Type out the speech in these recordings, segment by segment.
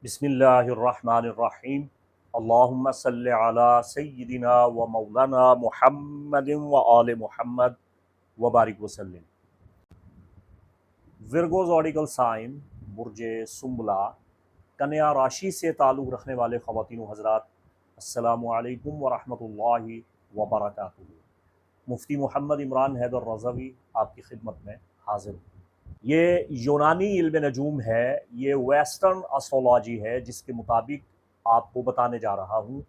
बिस्मिल्लाहिर्रहमानिर्रहीम। अल्लाहुम्मा सल्लि अला सय्यिदिना व मौलाना मुहम्मदिन व आले मुहम्मद व बारिक वसल्लम। विर्गो ज़ोडिकल साइन बुर्ज सुम्बला कन्या राशि से ताल्लुक़ रखने वाले ख़वातीन व हज़रात, अस्सलामु अलैकुम व रहमतुल्लाहि व बरकातुहू। मुफ्ती मोहम्मद इमरान हैदर रज़वी आपकी खिदमत में हाज़िर हूँ। ये यूनानी इल्म नजूम है, ये वेस्टर्न एस्ट्रोलॉजी है, जिसके मुताबिक आपको बताने जा रहा हूँ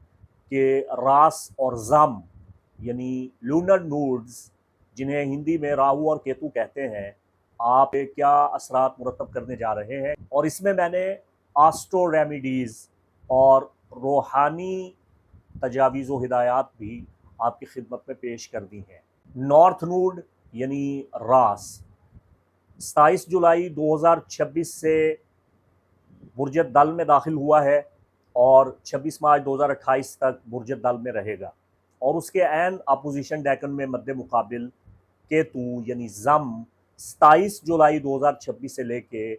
कि रास और ज़म यानी लूनर नूड्स, जिन्हें हिंदी में राहु और केतु कहते हैं, आप पे क्या असरात मुरतब करने जा रहे हैं। और इसमें मैंने आस्ट्रो रेमिडीज़ और रूहानी तजावीज़ व हिदायत भी आपकी खिदमत में पेश कर दी हैं। नॉर्थ नूड यानी रास 27 जुलाई 2026 से बुर्ज दल में दाखिल हुआ है और 26 मार्च 2028 तक बुर्ज दल में रहेगा। और उसके एन अपोजिशन डेकन में मद्दे मुकाबिल केतु यानी ज़म 27 जुलाई 2026 से लेके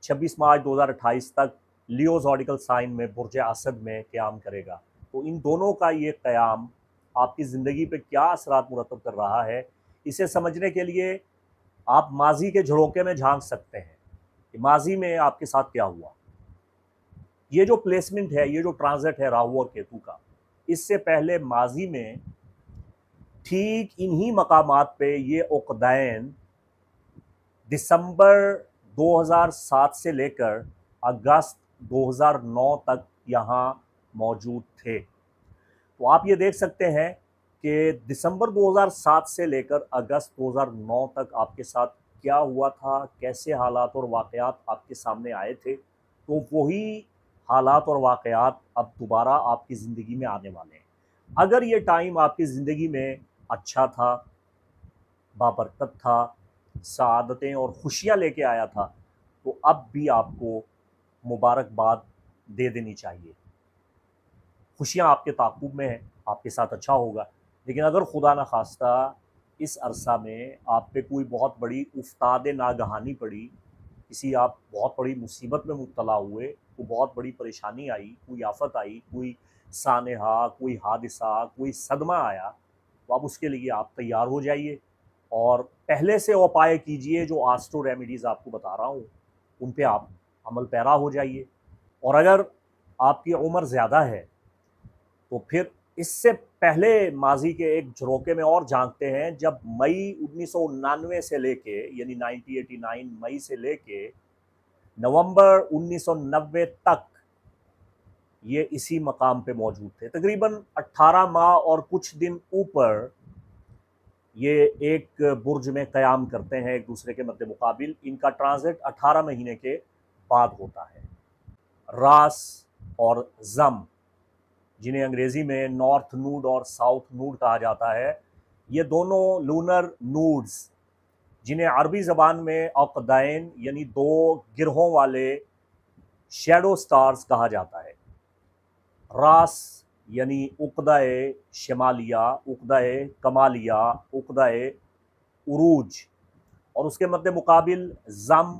26 मार्च 2028 तक लियो ज़ोडिकल साइन में बुर्ज असद में क़याम करेगा। तो इन दोनों का ये क़याम आपकी ज़िंदगी पे क्या असरात मुरतब कर रहा है, इसे समझने के लिए आप माजी के झरोके में झांक सकते हैं कि माजी में आपके साथ क्या हुआ। ये जो प्लेसमेंट है, ये जो ट्रांजिट है राहु और केतु का, इससे पहले माजी में ठीक इन्हीं मकामात पे ये उक़दैन दिसंबर 2007 से लेकर अगस्त 2009 तक यहाँ मौजूद थे। तो आप ये देख सकते हैं कि दिसंबर 2007 से लेकर अगस्त 2009 तक आपके साथ क्या हुआ था, कैसे हालात और वाक़यात आपके सामने आए थे। तो वही हालात और वाक़यात अब दोबारा आपकी ज़िंदगी में आने वाले हैं। अगर ये टाइम आपकी ज़िंदगी में अच्छा था, बाबरकत था, सआदतें और खुशियाँ लेके आया था, तो अब भी आपको मुबारकबाद दे देनी चाहिए। खुशियाँ आपके ताक़ुब में हैं, आपके साथ अच्छा होगा। लेकिन अगर खुदा न खास्ता इस अरसा में आप पे कोई बहुत बड़ी उफ्ताद नागहानी पड़ी, किसी आप बहुत बड़ी मुसीबत में मुब्तला हुए, कोई बहुत बड़ी परेशानी आई, कोई आफ़त आई, कोई सानेहा, कोई हादिसा, कोई सदमा आया, तो अब उसके लिए आप तैयार हो जाइए और पहले से उपाय कीजिए। जो आस्ट्रो रेमेडीज़ आपको बता रहा हूँ, उन पे आप अमल पैरा हो जाइए। और अगर आपकी उम्र ज़्यादा है, तो फिर इससे पहले माजी के एक झरोके में और झांकते हैं, जब मई 1999 से लेके यानी 1989 मई से लेके नवंबर 1990 तक ये इसी मकाम पे मौजूद थे। तकरीबन 18 माह और कुछ दिन ऊपर ये एक बुर्ज में क़याम करते हैं एक दूसरे के मद्दे मुकाबिल। इनका ट्रांजिट 18 महीने के बाद होता है। रास और ज़म, जिन्हें अंग्रेज़ी में नॉर्थ नूड और साउथ नूड कहा जाता है, ये दोनों लूनर नूड्स, जिन्हें अरबी ज़बान में औक़दैन यानी दो गिरहों वाले शैडो स्टार्स कहा जाता है। रास यानी उक़्दा-ए शमालिया, उक़्दा-ए कमालिया, उक़्दा-ए उरूज, और उसके मद्दे मुकाबिल ज़म,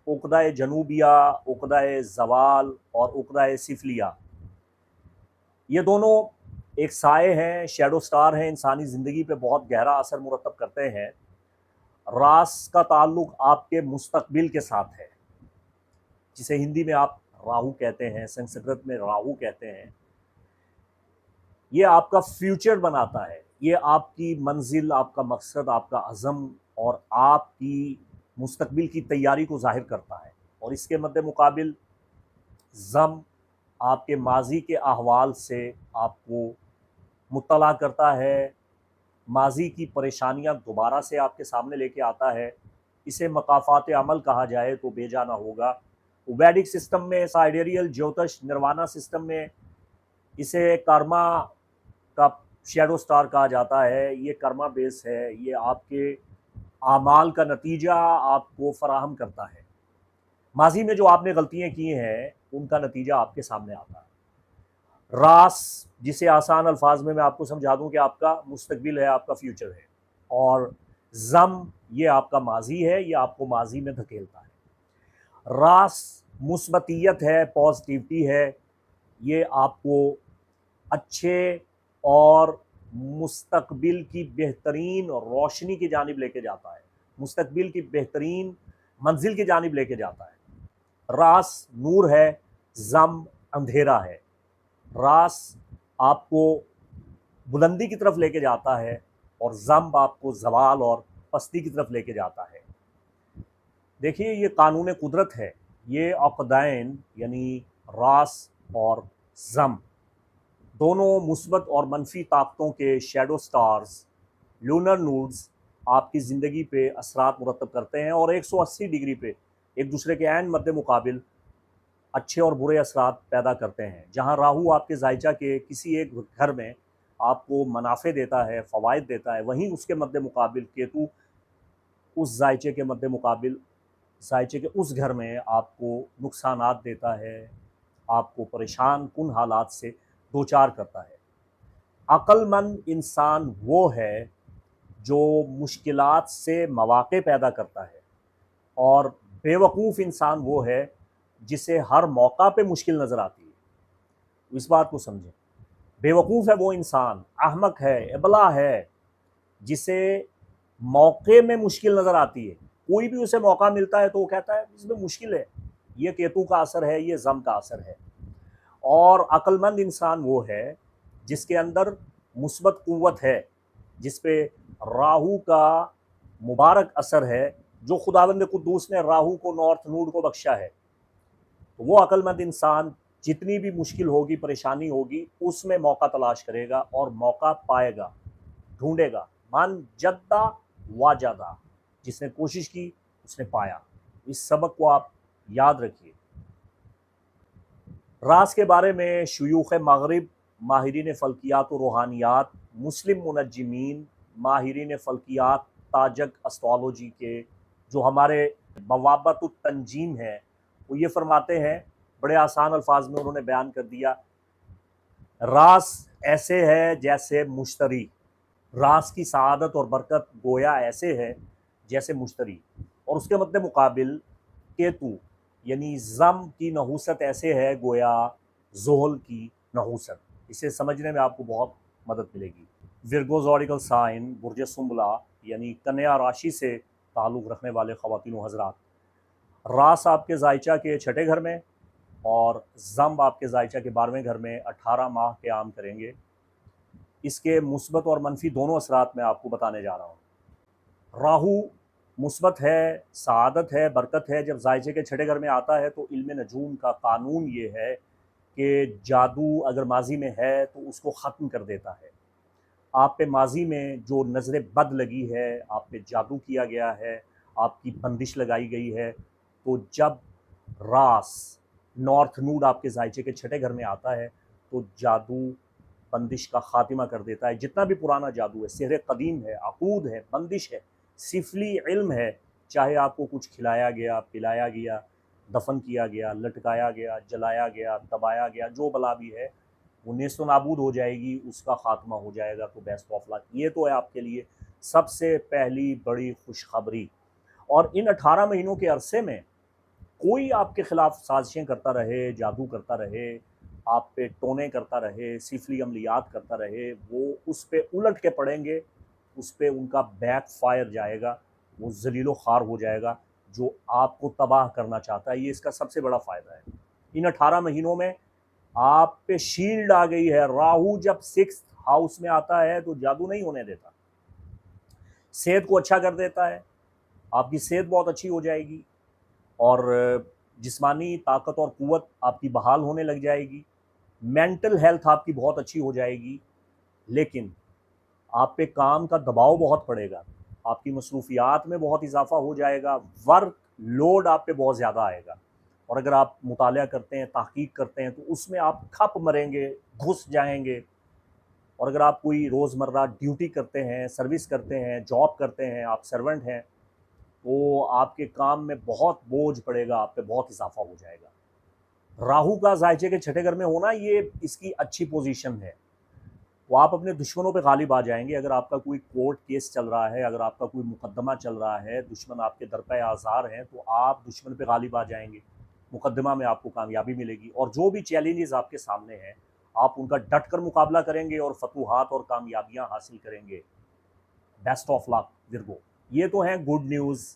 उक़्दा-ए जनूबिया, उक़्दा-ए ज़वाल और उक़्दा-ए सिफ़लिया। ये दोनों एक साए हैं, शैडो स्टार हैं, इंसानी ज़िंदगी पे बहुत गहरा असर मुरतब करते हैं। रास का ताल्लुक़ आपके मुस्तक़बिल के साथ है, जिसे हिंदी में आप राहु कहते हैं, संस्कृत में राहु कहते हैं। ये आपका फ्यूचर बनाता है, ये आपकी मंजिल, आपका मकसद, आपका अज़म और आपकी मुस्तक़बिल की तैयारी को ज़ाहिर करता है। और इसके मद्दे मुकाबिल ज़म आपके माजी के अहवाल से आपको मुत्तला करता है, माजी की परेशानियां दोबारा से आपके सामने लेके आता है। इसे मकाफ़ात अमल कहा जाए तो बेजा ना होगा। वैदिक सिस्टम में, साइडेरियल ज्योतिष निर्वाणा सिस्टम में इसे कर्मा का शैडो स्टार कहा जाता है। ये कर्मा बेस है, ये आपके आमाल का नतीजा आपको फ़राहम करता है। माजी में जो आपने गलतियाँ की हैं, उनका नतीजा आपके सामने आता है। रास, जिसे आसान अल्फाज में मैं आपको समझा दूं कि आपका मुस्तकबिल है, आपका फ्यूचर है। और ज़म, ये आपका माजी है, ये आपको माजी में धकेलता है। रास मुस्बतियत है, पॉजिटिविटी है, ये आपको अच्छे और मुस्तकबिल की बेहतरीन रोशनी की जानिब लेके जाता है, मुस्तकबिल की बेहतरीन मंजिल की जानिब लेके जाता है। रास नूर है, जम अंधेरा है। रास आपको बुलंदी की तरफ लेके जाता है और जम आपको जवाल और पस्ती की तरफ लेके जाता है। देखिए, ये कानून कुदरत है। ये अक़दैन यानी रास और जम दोनों मुस्बत और मनफी ताकतों के शैडो स्टार्स, लूनर नूड्स आपकी ज़िंदगी पे असरात मुरतब करते हैं और 180 डिग्री पे एक दूसरे के ऐन मद्दे मुकाबिल अच्छे और बुरे असरात पैदा करते हैं। जहाँ राहु आपके जायचा के किसी एक घर में आपको मुनाफ़े देता है, फ़वाइद देता है, वहीं उसके मद्दे मुकाबिल केतु उस जायचे के मद्दे मुकाबिल जायचे के उस घर में आपको नुकसानात देता है, आपको परेशान कुन हालात से दो चार करता है। अक्लमंद इंसान वो है जो मुश्किलात से मौक़े पैदा करता है और बेवकूफ़ इंसान वो है जिसे हर मौका पे मुश्किल नज़र आती है। इस बात को समझें। बेवकूफ़ है वो इंसान, अहमक है, अबला है, जिसे मौके में मुश्किल नज़र आती है। कोई भी उसे मौका मिलता है तो वो कहता है इसमें मुश्किल है, ये केतु का असर है, ये जम का असर है। और अक्लमंद इंसान वो है जिसके अंदर मुस्बत क़ुव्वत है, जिस पे राहु का मुबारक असर है, जो खुदावंद कुद्दूस ने राहु को नॉर्थ नूड को बख्शा है। तो वो अक्लमंद इंसान जितनी भी मुश्किल होगी, परेशानी होगी, उसमें मौका तलाश करेगा और मौका पाएगा, ढूंढेगा। मन जद्दा वाजदा, जिसने कोशिश की उसने पाया। इस सबक को आप याद रखिए। रास के बारे में शुयूख़ मग़रिब, माहिरीन फ़ल्कियात और रूहानियात, मुस्लिम मुनज्जिमीन, माहिरीन फ़ल्कियात, ताजक एस्ट्रोलॉजी के जो हमारे बवाबतुत तंजीम है, वो ये फरमाते हैं, बड़े आसान अल्फाज में उन्होंने बयान कर दिया, रास ऐसे है जैसे मुश्तरी। रास की सआदत और बरकत गोया ऐसे है जैसे मुश्तरी, और उसके मद्दे मुकाबिल केतु यानी जम की नहूसत ऐसे है गोया ज़ोहल की नहूसत। इसे समझने में आपको बहुत मदद मिलेगी। विर्गो ज़ोडिकल साइन, बुर्ज सुंबला यानी कन्या राशि से ताल्लुक़ रखने वाले ख़वातीन व हज़रात, रास आपके जायचा के छठे घर में और जम आपके जायचा के 12वें घर में 18 माह क़याम करेंगे। इसके मुस्बत और मनफी दोनों असरात मैं आपको बताने जा रहा हूँ। राहु मुस्बत है, सआदत है, बरकत है। जब जायचे के छठे घर में आता है तो इल्म नजूम का कानून ये है कि जादू अगर माजी में है तो उसको ख़त्म कर देता है। आप पे माजी में जो नज़र बद लगी है, आप पे जादू किया गया है, आपकी बंदिश लगाई गई है, तो जब रास नॉर्थ नूड आपके जायचे के छठे घर में आता है तो जादू बंदिश का ख़ात्मा कर देता है। जितना भी पुराना जादू है, सिहर कदीम है, अकूद है, बंदिश है, सिफली इल्म है, चाहे आपको कुछ खिलाया गया, पिलाया गया, दफन किया गया, लटकाया गया, जलाया गया, दबाया गया, जो बला भी है वो नेस्तो नाबूद हो जाएगी, उसका ख़ात्मा हो जाएगा। तो बेस्ट ऑफ लक। ये तो है आपके लिए सबसे पहली बड़ी खुशखबरी। और इन 18 महीनों के अरसे में कोई आपके ख़िलाफ़ साजिशें करता रहे, जादू करता रहे, आप पे टोने करता रहे, सिफली अमलियात करता रहे, वो उस पे उलट के पड़ेंगे, उस पे उनका बैक फायर जाएगा, वो ज़लीलो ख़ार हो जाएगा जो आपको तबाह करना चाहता है। ये इसका सबसे बड़ा फ़ायदा है। इन 18 महीनों में आप पे शील्ड आ गई है। राहु जब 6th हाउस में आता है तो जादू नहीं होने देता, सेहत को अच्छा कर देता है, आपकी सेहत बहुत अच्छी हो जाएगी और जिस्मानी ताकत और क़ुव्वत आपकी बहाल होने लग जाएगी, मेंटल हेल्थ आपकी बहुत अच्छी हो जाएगी। लेकिन आप पे काम का दबाव बहुत पड़ेगा, आपकी मसरूफ़ियात में बहुत इजाफ़ा हो जाएगा, वर्क लोड आप पे बहुत ज़्यादा आएगा। और अगर आप मुतालिया करते हैं, तहक़ीक़ करते हैं, तो उसमें आप खप मरेंगे, घुस जाएंगे। और अगर आप कोई रोज़मर्रा ड्यूटी करते हैं, सर्विस करते हैं, जॉब करते हैं, आप सर्वेंट हैं, तो आपके काम में बहुत बोझ पड़ेगा, आप पे बहुत इजाफ़ा हो जाएगा। राहु का जायचे के छठे घर में होना ये इसकी अच्छी पोजीशन है। तो आप अपने दुश्मनों पे गालिब आ जाएंगे। अगर आपका कोई कोर्ट केस चल रहा है, अगर आपका कोई मुकदमा चल रहा है, दुश्मन आपके दर पे आज़ार हैं, तो आप दुश्मन पे गालिब आ जाएंगे। मुकदमा में आपको कामयाबी मिलेगी। और जो भी चैलेंजेस आपके सामने हैं, आप उनका डट कर मुकाबला करेंगे और फतूहात और कामयाबियां हासिल करेंगे। Best of luck Virgo. ये तो है गुड न्यूज़।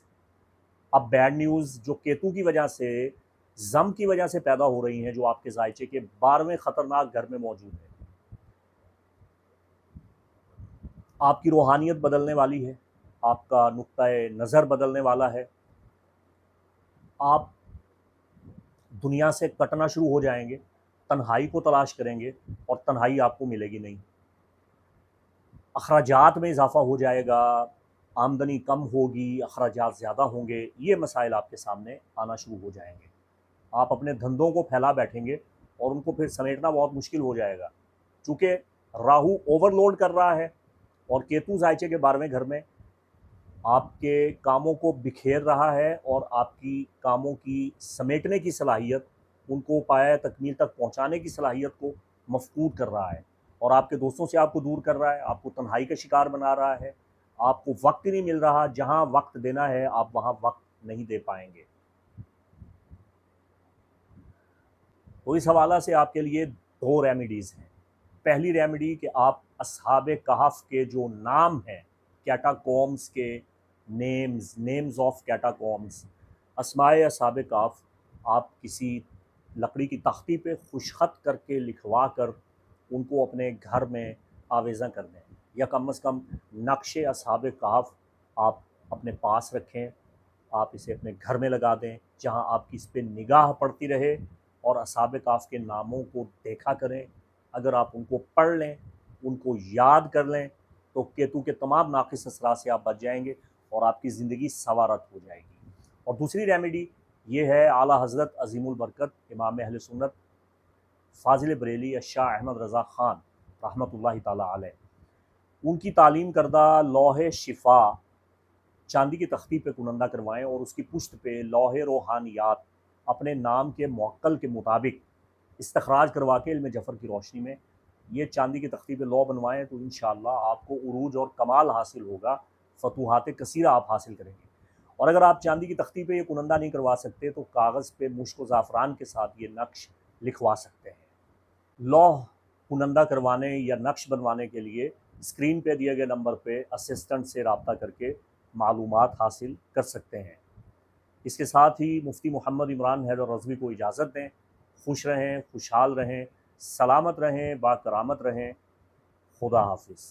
अब बैड न्यूज़ जो केतु की वजह से, जम की वजह से पैदा हो रही हैं, जो आपके जायचे के 12वें खतरनाक घर में मौजूद है। आपकी रूहानियत बदलने वाली है, आपका नुक्ताए नज़र बदलने वाला है, आप दुनिया से कटना शुरू हो जाएंगे, तन्हाई को तलाश करेंगे और तन्हाई आपको मिलेगी नहीं। अखराजात में इजाफा हो जाएगा, आमदनी कम होगी, अखराजात ज़्यादा होंगे, ये मसाइल आपके सामने आना शुरू हो जाएंगे। आप अपने धंधों को फैला बैठेंगे और उनको फिर समेटना बहुत मुश्किल हो जाएगा, चूँकि राहु ओवरलोड कर रहा है और केतु जायचे के 12वें घर में आपके कामों को बिखेर रहा है और आपकी कामों की समेटने की सलाहियत, उनको पाया तकमील तक पहुंचाने की सलाहियत को मफकूद कर रहा है और आपके दोस्तों से आपको दूर कर रहा है, आपको तन्हाई का शिकार बना रहा है, आपको वक्त नहीं मिल रहा, जहां वक्त देना है आप वहां वक्त नहीं दे पाएंगे। तो इस हवाला से आपके लिए दो रेमेडीज़ हैं। पहली रेमेडी कि आप असहाबे कहफ के जो नाम हैं, कैटाकॉम्स के नेम्स ऑफ कैटाकॉम्स, अस्माए असहाबे कहफ, आप किसी लकड़ी की तख्ती पे खुशखत करके लिखवा कर उनको अपने घर में आवेज़ा कर दें, या कम अज़ कम नक्शे असहाबे कहफ आप अपने पास रखें, आप इसे अपने घर में लगा दें जहां आपकी इस पर निगाह पड़ती रहे और असहाबे कहफ के नामों को देखा करें। अगर आप उनको पढ़ लें, उनको याद कर लें, तो केतु के तमाम नाक़िस असरात से आप बच जाएंगे और आपकी ज़िंदगी सवारत हो जाएगी। और दूसरी रेमेडी ये है, आला हज़रत अज़ीमुल बरकत इमाम अहले सुन्नत फ़ाज़िल बरेली शाह अहमद रज़ा ख़ान रहमतुल्लाहि ताला अलैह, उनकी तालीम करदा लौहे शिफा चांदी की तख्ती पे कुनंदा करवाएं और उसकी पुश्त पे लौहे रूहानियात अपने नाम के मुअक्कल के मुताबिक इस्तखराज करवा के इल्म जफ़र की रोशनी में ये चांदी की तख्ती पे लौ बनवाएं, तो इंशाअल्लाह आपको उरूज और कमाल हासिल होगा, फतूहात कसीरा आप हासिल करेंगे। और अगर आप चांदी की तख्ती पे ये कुनंदा नहीं करवा सकते तो कागज़ पे मुश्क व ज़ाफ़रान के साथ ये नक्श लिखवा सकते हैं। लौह कुनंदा करवाने या नक्श बनवाने के लिए स्क्रीन पे दिए गए नंबर पे असिस्टेंट से रब्ता करके मालूमात हासिल कर सकते हैं। इसके साथ ही मुफ्ती मोहम्मद इमरान हैदर रज़वी को इजाज़त दें। खुश रहें, खुशहाल रहें, सलामत रहें, बाकरामत रहें। खुदा हाफिज़।